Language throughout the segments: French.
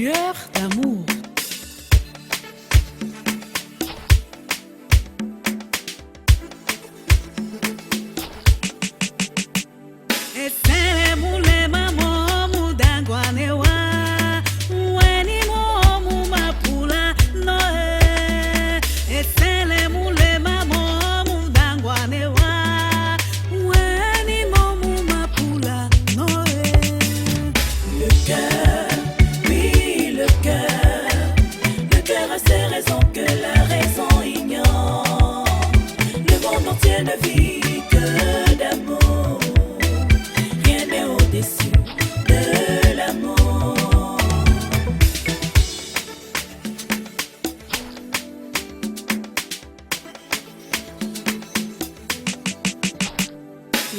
lueur d'amour.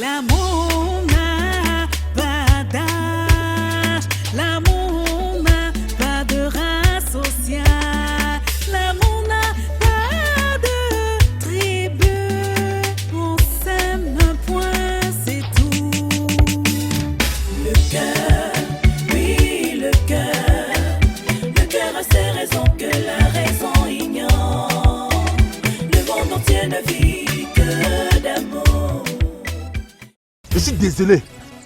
L'amour n'a pas d'âge, l'amour n'a pas de race sociale, l'amour n'a pas de tribu, on s'aime un point, c'est tout. Le cœur, oui le cœur a ses raisons que la raison ignore, le monde entier ne vit que d'amour. Je suis désolé,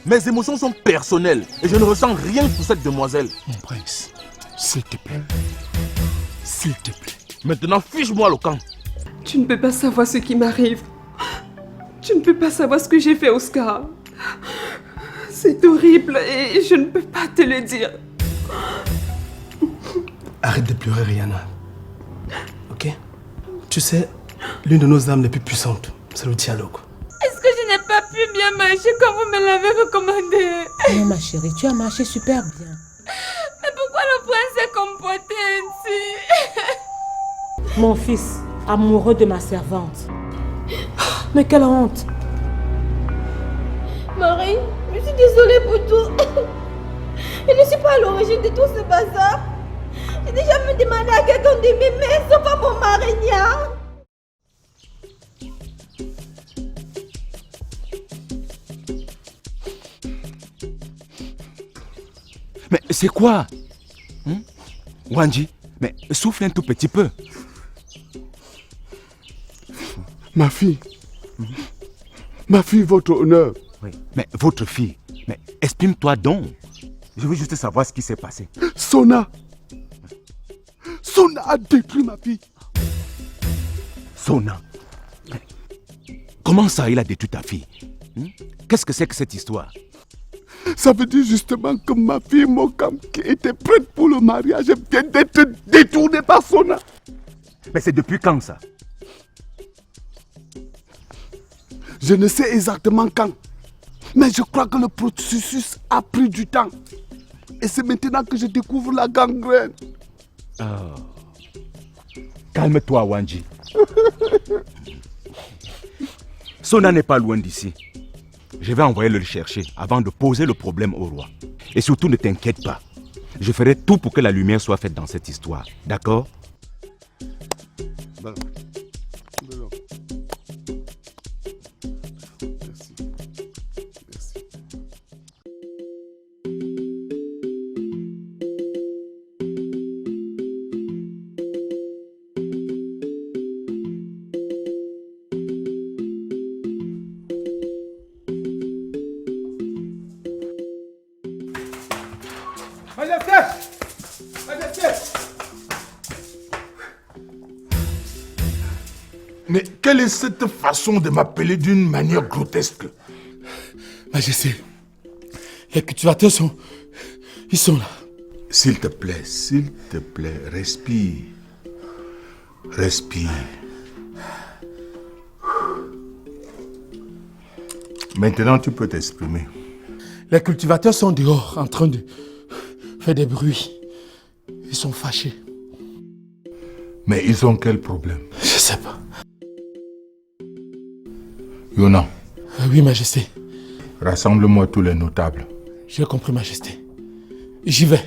mes émotions sont personnelles et je ne ressens rien pour cette demoiselle. Mon prince, s'il te plaît. S'il te plaît. Maintenant, fiche-moi le camp. Tu ne peux pas savoir ce qui m'arrive. Tu ne peux pas savoir ce que j'ai fait, Oscar. C'est horrible et je ne peux pas te le dire. Arrête de pleurer, Rihanna. Ok? Tu sais, l'une de nos âmes les plus puissantes, c'est le dialogue. Est-ce que je n'ai pas pu bien marcher comme vous me l'avez recommandé? Non, ma chérie, tu as marché super bien. Mais pourquoi le prince s'est comporté ainsi? Mon fils, amoureux de ma servante. Mais quelle honte! Marie, je suis désolée pour tout. Je ne suis pas à l'origine de tout ce bazar. J'ai déjà me demandé à quelqu'un de m'aimer, sauf à mon mari. Mais c'est quoi? Wanji, mais souffle un tout petit peu. Ma fille, votre honneur. Oui. Mais votre fille, mais exprime-toi donc. Je veux juste savoir ce qui s'est passé. Sona a détruit ma fille. Sona? Mais comment ça, il a détruit ta fille? Qu'est-ce que c'est que cette histoire? Ça veut dire justement que ma fille Mokam, qui était prête pour le mariage, vient d'être détournée par Sona. Mais c'est depuis quand ça? Je ne sais exactement quand. Mais je crois que le processus a pris du temps. Et c'est maintenant que je découvre la gangrène. Oh. Calme-toi, Wanji. Sona n'est pas loin d'ici. Je vais envoyer le chercher avant de poser le problème au roi. Et surtout, ne t'inquiète pas. Je ferai tout pour que la lumière soit faite dans cette histoire. D'accord? Merci. Mais quelle est cette façon de m'appeler d'une manière grotesque? Majesté, les cultivateurs sont... Ils sont là. S'il te plaît, respire. Respire. Maintenant, tu peux t'exprimer. Les cultivateurs sont dehors en train de faire des bruits. Ils sont fâchés. Mais ils ont quel problème? Je sais pas. Yona. Oui, Majesté. Rassemble-moi tous les notables. J'ai compris, Majesté. J'y vais.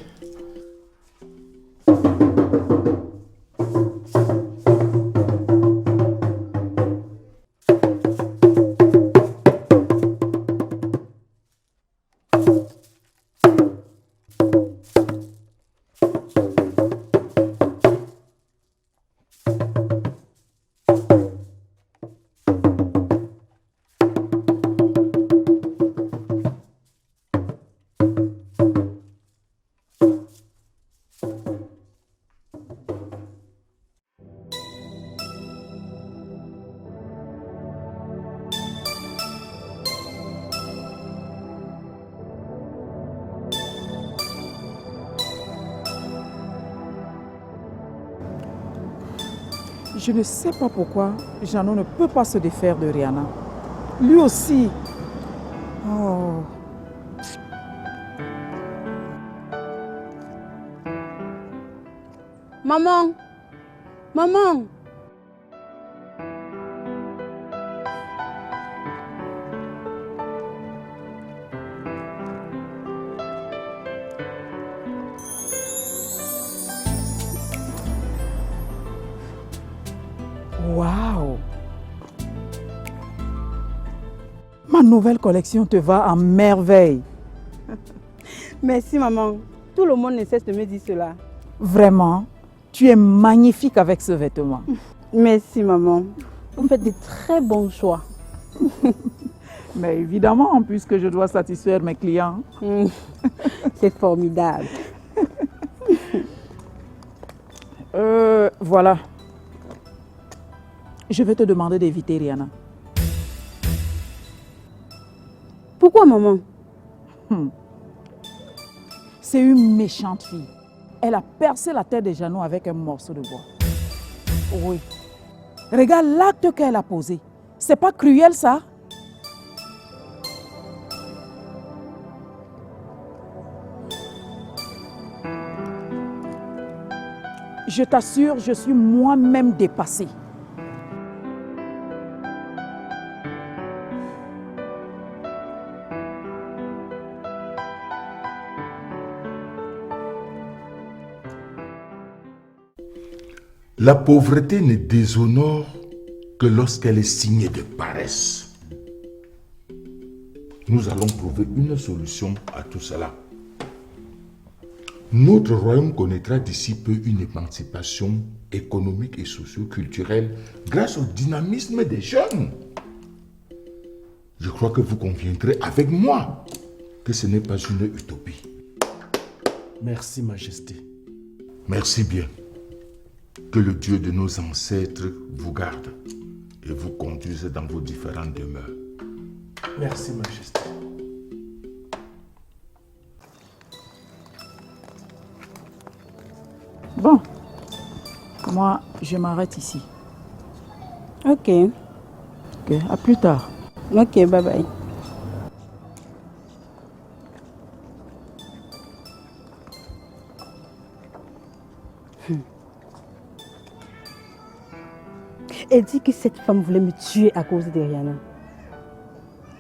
Je ne sais pas pourquoi Jeannot ne peut pas se défaire de Rihanna. Lui aussi. Oh. Maman! Maman! Waouh! Ma nouvelle collection te va à merveille. Merci maman. Tout le monde ne cesse de me dire cela. Vraiment, tu es magnifique avec ce vêtement. Merci maman. Vous faites de très bons choix. Mais évidemment, puisque je dois satisfaire mes clients. C'est formidable. Voilà. Je vais te demander d'éviter Rihanna. Pourquoi maman? C'est une méchante fille. Elle a percé la tête de Jeannot avec un morceau de bois. Oui. Regarde l'acte qu'elle a posé. C'est pas cruel ça? Je t'assure, je suis moi-même dépassée. La pauvreté ne déshonore que lorsqu'elle est signée de paresse. Nous allons trouver une solution à tout cela. Notre royaume connaîtra d'ici peu une émancipation économique et socio-culturelle grâce au dynamisme des jeunes. Je crois que vous conviendrez avec moi que ce n'est pas une utopie. Merci, Majesté. Merci bien. Que le Dieu de nos ancêtres vous garde et vous conduise dans vos différentes demeures. Merci, Majesté. Bon, moi, je m'arrête ici. Ok. Ok, à plus tard. Ok, bye bye. Elle dit que cette femme voulait me tuer à cause de Rihanna.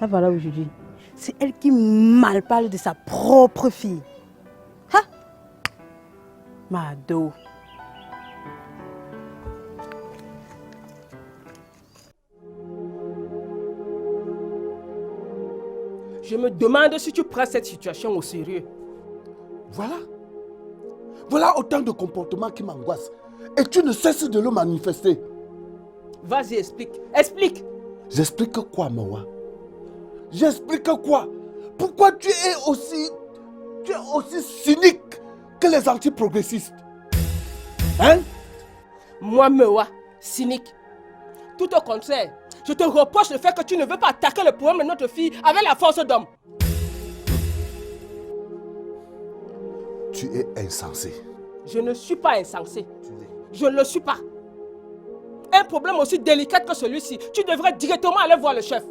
Là voilà aujourd'hui. C'est elle qui mal parle de sa propre fille. Ha! Mado. Je me demande si tu prends cette situation au sérieux. Voilà autant de comportements qui m'angoissent. Et tu ne cesses de le manifester. Vas-y, explique. Explique. J'explique quoi, Mawa? J'explique quoi? Pourquoi tu es aussi cynique que les anti-progressistes? Hein? Moi, Mewa, cynique. Tout au contraire, je te reproche le fait que tu ne veux pas attaquer le problème de notre fille avec la force d'homme. Tu es insensé. Je ne suis pas insensé. Je ne le suis pas. Un problème aussi délicat que celui-ci, tu devrais directement aller voir le chef.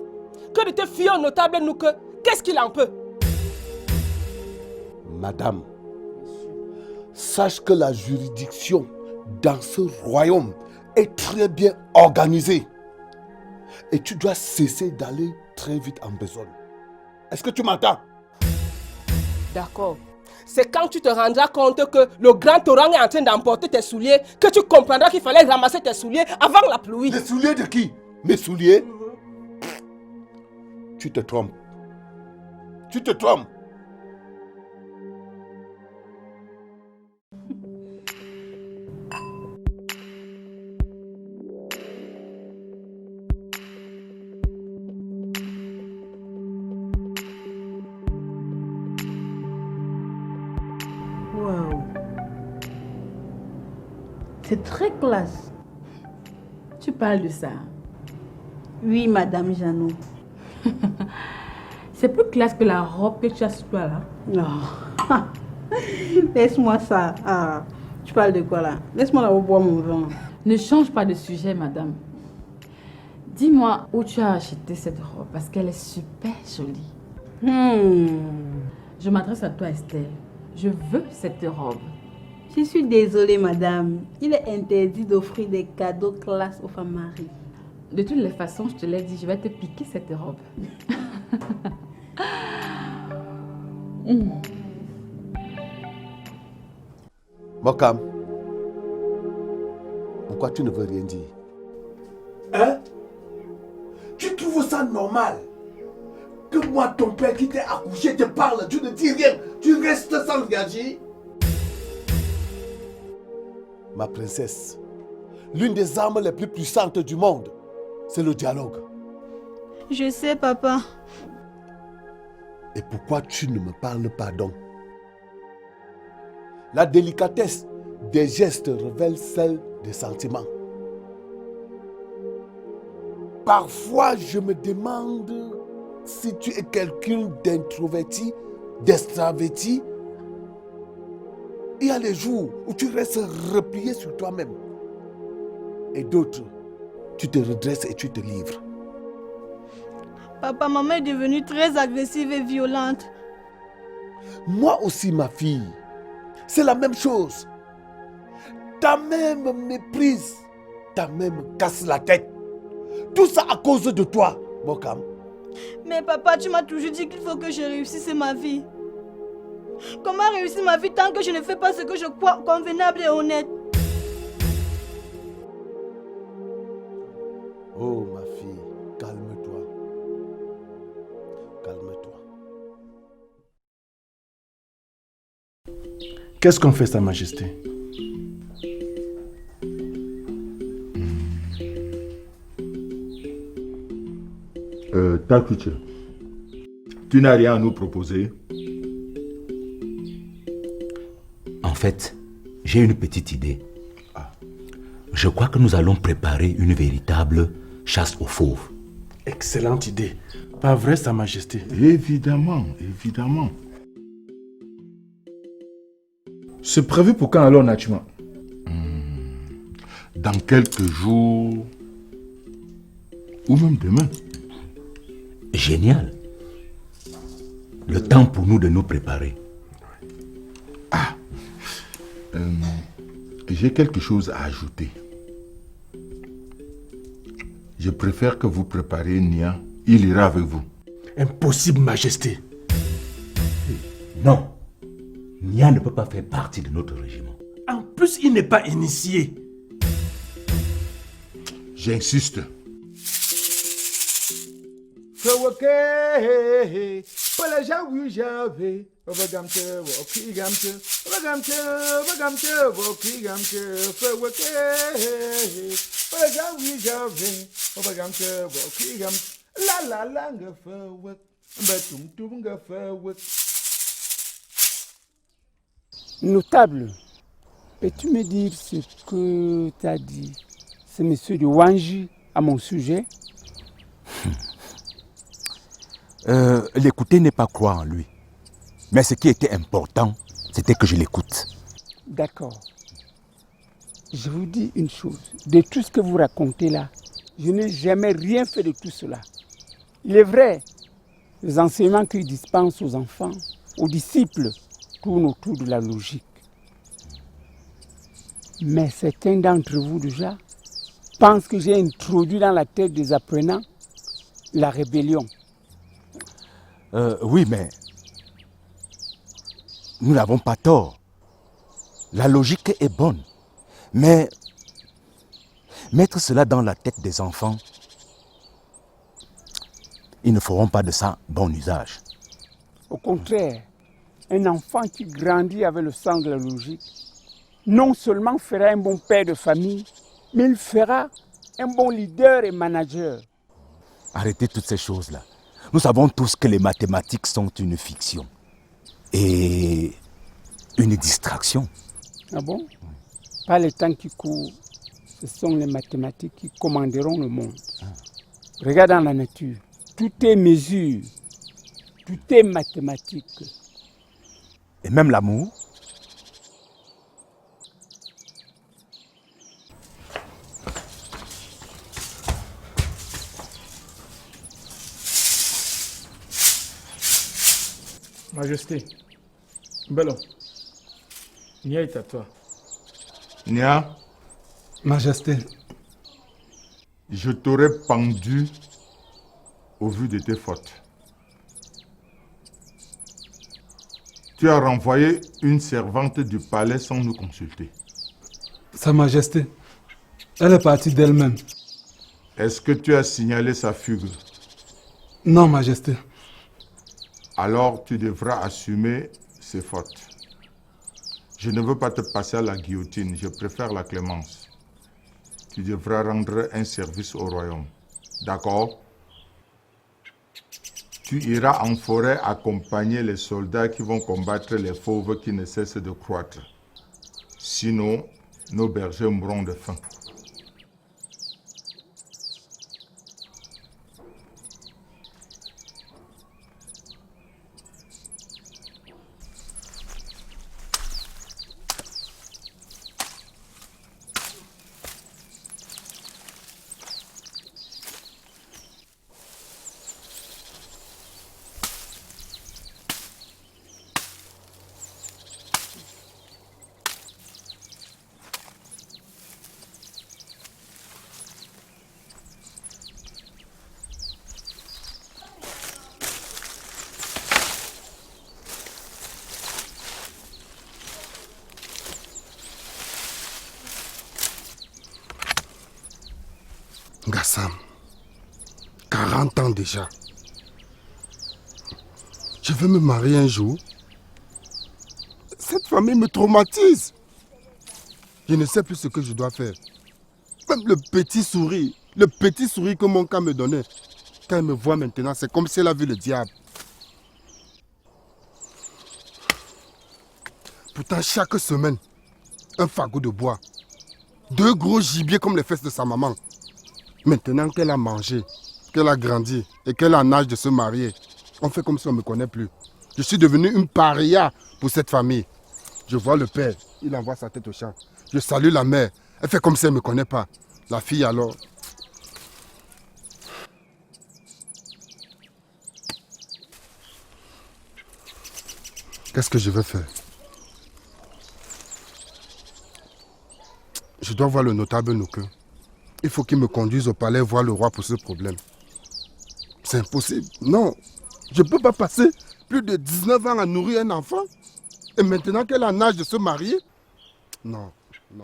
Que de te fier au notable nous que, qu'est-ce qu'il en peut? Madame, sache que la juridiction dans ce royaume est très bien organisée. Et tu dois cesser d'aller très vite en besogne. Est-ce que tu m'entends? D'accord. C'est quand tu te rendras compte que le grand torrent est en train d'emporter tes souliers que tu comprendras qu'il fallait ramasser tes souliers avant la pluie. Les souliers de qui? Mes souliers? Tu te trompes. Tu te trompes. Wow. C'est très classe. Tu parles de ça? Oui, Madame Jeannot. C'est plus classe que la robe que tu as sur toi là. Non. Laisse-moi ça. Ah, tu parles de quoi là? Laisse-moi là boire mon vin. Ne change pas de sujet, madame. Dis-moi où tu as acheté cette robe parce qu'elle est super jolie. Je m'adresse à toi, Estelle. Je veux cette robe. Je suis désolée, madame. Il est interdit d'offrir des cadeaux classe aux femmes mariées. De toutes les façons, je te l'ai dit, je vais te piquer cette robe. Mokam, pourquoi tu ne veux rien dire? Hein? Tu trouves ça normal que moi, ton père qui t'est accouché, te parle, tu ne dis rien, tu restes sans réagir? Ma princesse, l'une des armes les plus puissantes du monde, c'est le dialogue. Je sais, papa. Et pourquoi tu ne me parles pas donc? La délicatesse des gestes révèle celle des sentiments. Parfois, je me demande si tu es quelqu'un d'introverti, d'extraverti. Il y a les jours où tu restes replié sur toi-même. Et d'autres, tu te redresses et tu te livres. Papa, maman est devenue très agressive et violente. Moi aussi, ma fille, c'est la même chose. Ta mère me méprise, ta mère me casse la tête. Tout ça à cause de toi, Mokam. Mais papa, tu m'as toujours dit qu'il faut que je réussisse ma vie. Comment réussir ma vie tant que je ne fais pas ce que je crois convenable et honnête? Oh ma fille, calme-toi. Calme-toi. Qu'est-ce qu'on fait, Sa Majesté? Takuche, tu n'as rien à nous proposer? En fait, j'ai une petite idée. Je crois que nous allons préparer une véritable chasse aux fauves. Excellente idée. Pas vrai, Sa Majesté? Évidemment, évidemment. C'est prévu pour quand alors, Nachuma? Dans quelques jours, ou même demain. Génial. Le temps pour nous de nous préparer. J'ai quelque chose à ajouter. Je préfère que vous prépariez Nia. Il ira avec vous. Impossible, Majesté. Non. Nia ne peut pas faire partie de notre régiment. En plus, il n'est pas initié. J'insiste. Notable, peux-tu me dire ce que t'as dit ce monsieur de Wanji à mon sujet? L'écouter n'est pas croire en lui. Mais ce qui était important, c'était que je l'écoute. D'accord. Je vous dis une chose. De tout ce que vous racontez là, je n'ai jamais rien fait de tout cela. Il est vrai, les enseignements qu'il dispense aux enfants, aux disciples, tournent autour de la logique. Mais certains d'entre vous déjà pensent que j'ai introduit dans la tête des apprenants la rébellion. Oui, mais nous n'avons pas tort. La logique est bonne. Mais mettre cela dans la tête des enfants, ils ne feront pas de ça bon usage. Au contraire, un enfant qui grandit avec le sens de la logique, non seulement fera un bon père de famille, mais il fera un bon leader et manager. Arrêtez toutes ces choses-là. Nous savons tous que les mathématiques sont une fiction et une distraction. Ah bon? Pas le temps qui court, ce sont les mathématiques qui commanderont le monde. Regarde dans la nature, tout est mesure, tout est mathématique. Et même l'amour? Majesté, Bello, Nia est à toi. Nia, Majesté, je t'aurais pendu au vu de tes fautes. Tu as renvoyé une servante du palais sans nous consulter. Sa Majesté, elle est partie d'elle-même. Est-ce que tu as signalé sa fugue? Non, Majesté. Alors tu devras assumer ses fautes. Je ne veux pas te passer à la guillotine, je préfère la clémence. Tu devras rendre un service au royaume. D'accord? Tu iras en forêt accompagner les soldats qui vont combattre les fauves qui ne cessent de croître. Sinon, nos bergers mourront de faim. Gassam, 40 ans déjà. Je veux me marier un jour. Cette famille me traumatise. Je ne sais plus ce que je dois faire. Même le petit sourire que mon cas me donnait, quand elle me voit maintenant, c'est comme si elle a vu le diable. Pourtant, chaque semaine, un fagot de bois, 2 gros gibiers comme les fesses de sa maman. Maintenant qu'elle a mangé, qu'elle a grandi et qu'elle a l'âge de se marier, on fait comme si on ne me connaît plus. Je suis devenu une paria pour cette famille. Je vois le père, il envoie sa tête au champ. Je salue la mère, elle fait comme si elle ne me connaît pas. La fille alors... Qu'est-ce que je vais faire? Je dois voir le notable Nouke. Il faut qu'il me conduise au palais voir le roi pour ce problème. C'est impossible. Non, je ne peux pas passer plus de 19 ans à nourrir un enfant. Et maintenant qu'elle a l'âge de se marier? Non, non.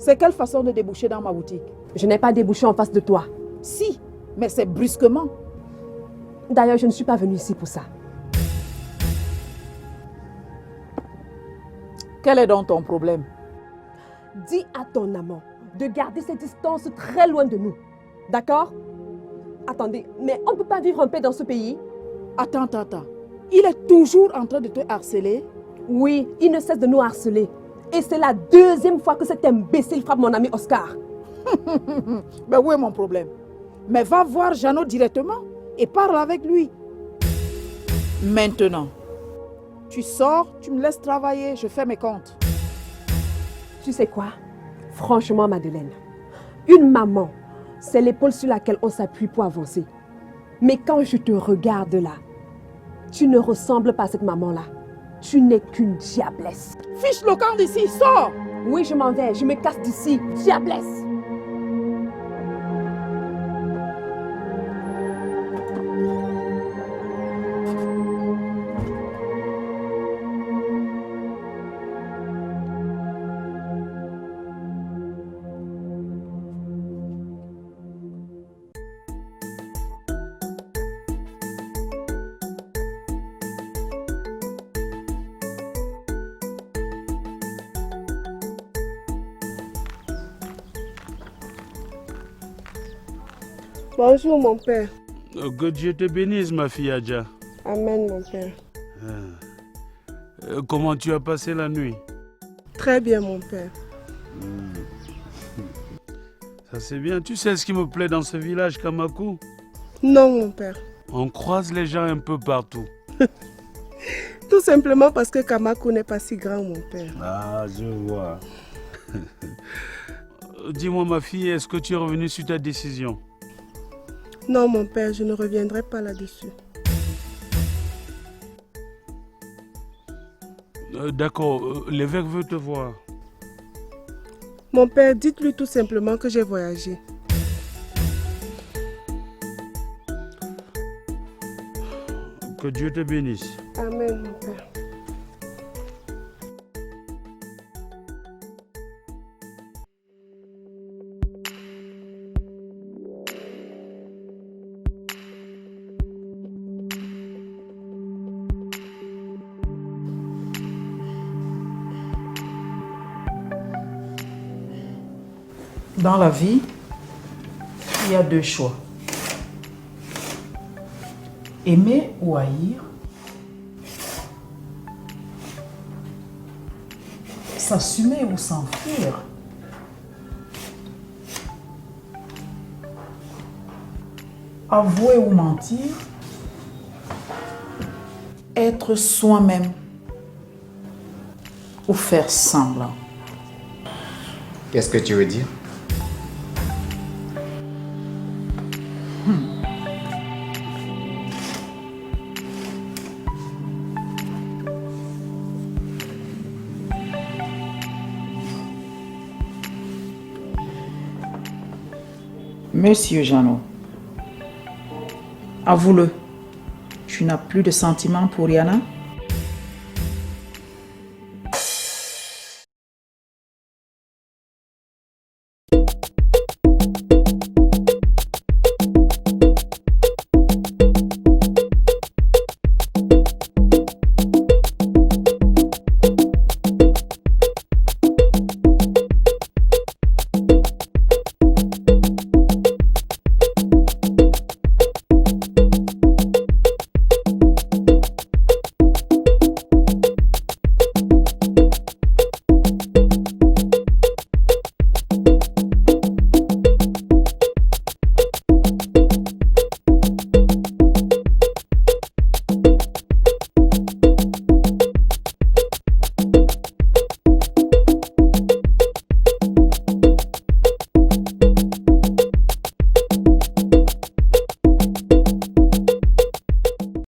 C'est quelle façon de déboucher dans ma boutique? Je n'ai pas débouché en face de toi. Si, mais c'est brusquement. D'ailleurs, je ne suis pas venue ici pour ça. Quel est donc ton problème? Dis à ton amant de garder ses distances très loin de nous. D'accord? Attendez, mais on ne peut pas vivre en paix dans ce pays? Attends. Il est toujours en train de te harceler? Oui, il ne cesse de nous harceler. Et c'est la 2e fois que cet imbécile frappe mon ami Oscar. Ben où est mon problème? Mais va voir Jeannot directement et parle avec lui. Maintenant, tu sors, tu me laisses travailler, je fais mes comptes. Tu sais quoi? Franchement, Madeleine, une maman, c'est l'épaule sur laquelle on s'appuie pour avancer. Mais quand je te regarde là, tu ne ressembles pas à cette maman-là. Tu n'es qu'une diablesse. Fiche le camp d'ici, sors! Oui, je m'en vais, je me casse d'ici, diablesse! Bonjour mon père. Que Dieu te bénisse ma fille Adja. Amen mon père. Comment tu as passé la nuit? Très bien, mon père. Ça c'est bien. Tu sais ce qui me plaît dans ce village, Kamakou? Non, mon père. On croise les gens un peu partout. Tout simplement parce que Kamakou n'est pas si grand, mon père. Ah, je vois. Dis-moi, ma fille, est-ce que tu es revenue sur ta décision? Non, mon père, je ne reviendrai pas là-dessus. D'accord, l'évêque veut te voir. Mon père, dites-lui tout simplement que j'ai voyagé. Que Dieu te bénisse. Amen, mon père. Dans la vie, il y a deux choix. Aimer ou haïr. S'assumer ou s'enfuir. Avouer ou mentir. Être soi-même ou faire semblant. Qu'est-ce que tu veux dire? Monsieur Jeannot, avoue-le, tu n'as plus de sentiments pour Rihanna?